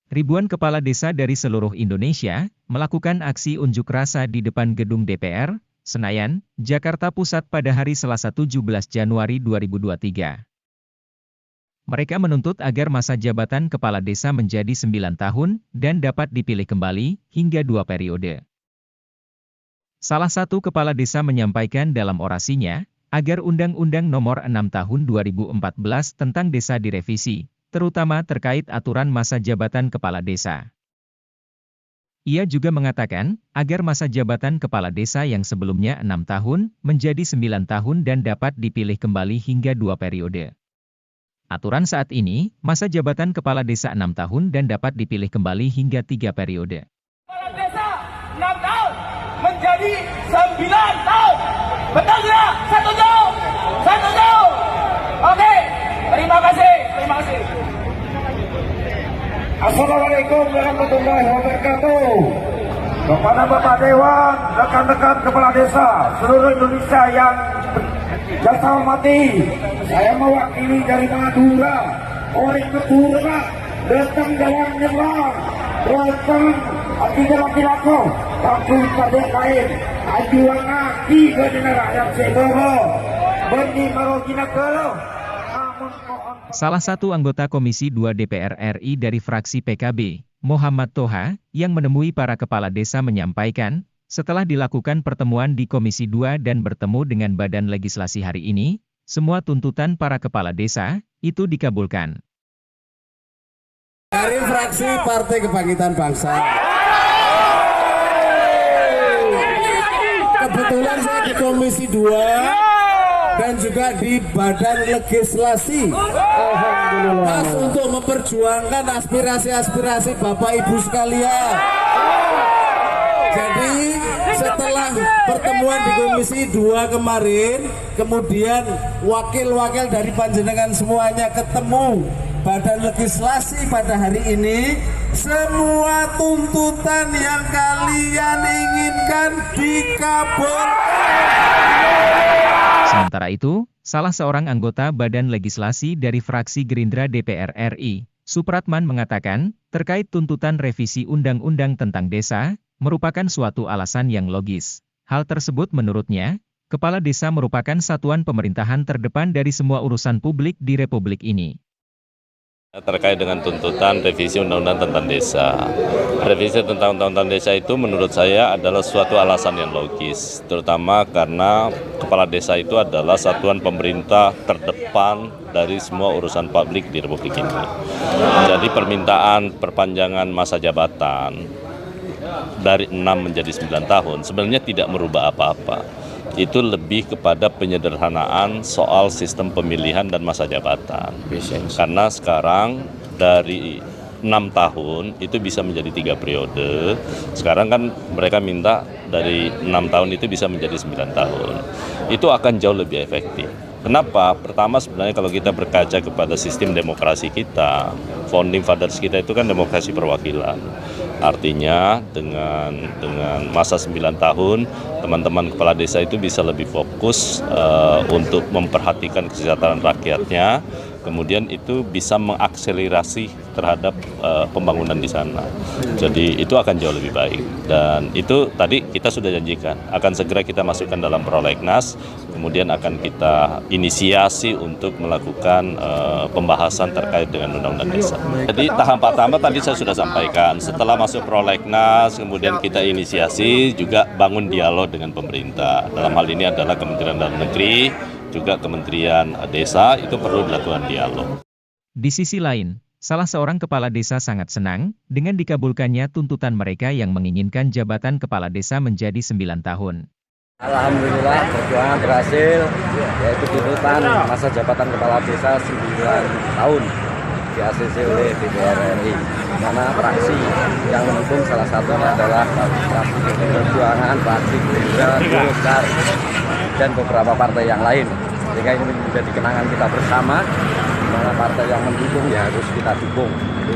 Ribuan kepala desa dari seluruh Indonesia melakukan aksi unjuk rasa di depan gedung DPR, Senayan, Jakarta Pusat pada hari Selasa 17 Januari 2023. Mereka menuntut agar masa jabatan kepala desa menjadi 9 tahun dan dapat dipilih kembali hingga 2 periode. Salah satu kepala desa menyampaikan dalam orasinya, agar Undang-Undang Nomor 6 Tahun 2014 tentang desa direvisi, terutama terkait aturan masa jabatan kepala desa. Ia juga mengatakan, agar masa jabatan kepala desa yang sebelumnya 6 tahun, menjadi 9 tahun dan dapat dipilih kembali hingga 2 periode. Aturan saat ini, masa jabatan kepala desa 6 tahun dan dapat dipilih kembali hingga 3 periode. Kepala desa 6 tahun, menjadi 9 tahun. Betul tidak? Setuju? Setuju? Oke, terima kasih. Terima kasih. Assalamualaikum warahmatullahi wabarakatuh. Kepada Bapak Dewan, rekan-rekan kepala desa seluruh Indonesia yang saya hormati, saya mewakili dari Madura, orang Madura, datang dalam nyerang, datang tidak laki-laki, tapi pada lain, ajuan lagi ke rakyat segera, benih marogina kalau. Salah satu anggota Komisi 2 DPR RI dari fraksi PKB, Muhammad Toha, yang menemui para kepala desa menyampaikan, setelah dilakukan pertemuan di Komisi 2 dan bertemu dengan Badan Legislasi hari ini, semua tuntutan para kepala desa, itu dikabulkan. Dari fraksi Partai Kebangkitan Bangsa. Kebetulan saya di Komisi 2. Dan juga di Badan Legislasi. Alhamdulillah. Untuk memperjuangkan aspirasi-aspirasi Bapak Ibu sekalian. Jadi setelah pertemuan di Komisi 2 kemarin, kemudian wakil-wakil dari panjenengan semuanya ketemu Badan Legislasi pada hari ini, semua tuntutan yang kalian inginkan dikabulkan. Sementara itu, salah seorang anggota Badan Legislasi dari fraksi Gerindra DPR RI, Supratman mengatakan, terkait tuntutan revisi Undang-Undang tentang desa, merupakan suatu alasan yang logis. Hal tersebut menurutnya, kepala desa merupakan satuan pemerintahan terdepan dari semua urusan publik di Republik ini. Terkait dengan tuntutan revisi Undang-Undang tentang desa. Revisi tentang Undang-Undang desa itu menurut saya adalah suatu alasan yang logis, terutama karena kepala desa itu adalah satuan pemerintah terdepan dari semua urusan publik di Republik ini. Jadi permintaan perpanjangan masa jabatan dari 6 menjadi 9 tahun sebenarnya tidak merubah apa-apa. Itu lebih kepada penyederhanaan soal sistem pemilihan dan masa jabatan. Karena sekarang dari 6 tahun itu bisa menjadi 3 periode. Sekarang kan mereka minta dari 6 tahun itu bisa menjadi 9 tahun. Itu akan jauh lebih efektif. Kenapa? Pertama sebenarnya kalau kita berkaca kepada sistem demokrasi kita, founding fathers kita itu kan demokrasi perwakilan. Artinya dengan masa 9 tahun, teman-teman kepala desa itu bisa lebih fokus untuk memperhatikan kesejahteraan rakyatnya, kemudian itu bisa mengakselerasi terhadap pembangunan di sana. Jadi itu akan jauh lebih baik. Dan itu tadi kita sudah janjikan, akan segera kita masukkan dalam prolegnas, kemudian akan kita inisiasi untuk melakukan pembahasan terkait dengan Undang-Undang Desa. Jadi tahap pertama tadi saya sudah sampaikan, setelah masuk prolegnas, kemudian kita inisiasi juga bangun dialog dengan pemerintah. Dalam hal ini adalah Kementerian Dalam Negeri, juga Kementerian Desa, itu perlu dilakukan dialog. Di sisi lain, salah seorang kepala desa sangat senang dengan dikabulkannya tuntutan mereka yang menginginkan jabatan kepala desa menjadi 9 tahun. Alhamdulillah perjuangan berhasil, yaitu tuntutan masa jabatan kepala desa 9 tahun di ACC oleh DPR RI. Mana fraksi yang mendukung salah satunya adalah fraksi perjuangan, fraksi Gerindra, Golkar, dan beberapa partai yang lain. Sehingga ini menjadi kenangan kita bersama, di mana partai yang mendukung ya harus kita dukung. Itu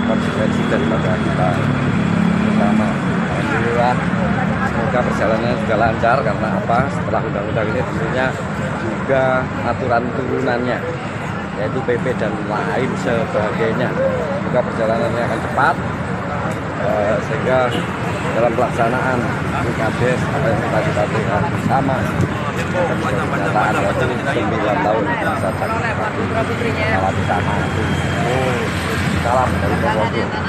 konsekuensi daripada kita bersama. Alhamdulillah, semoga perjalanannya juga lancar karena apa? Setelah undang-undang ini tentunya juga aturan turunannya yaitu PP dan lain sebagainya. Semoga perjalanannya akan cepat, sehingga dalam pelaksanaan UKADES apa yang kita cita-citakan bersama dan kenyataan yaitu 9 tahun masa jabatan kepala desa maju. Salam dari Purwokerto.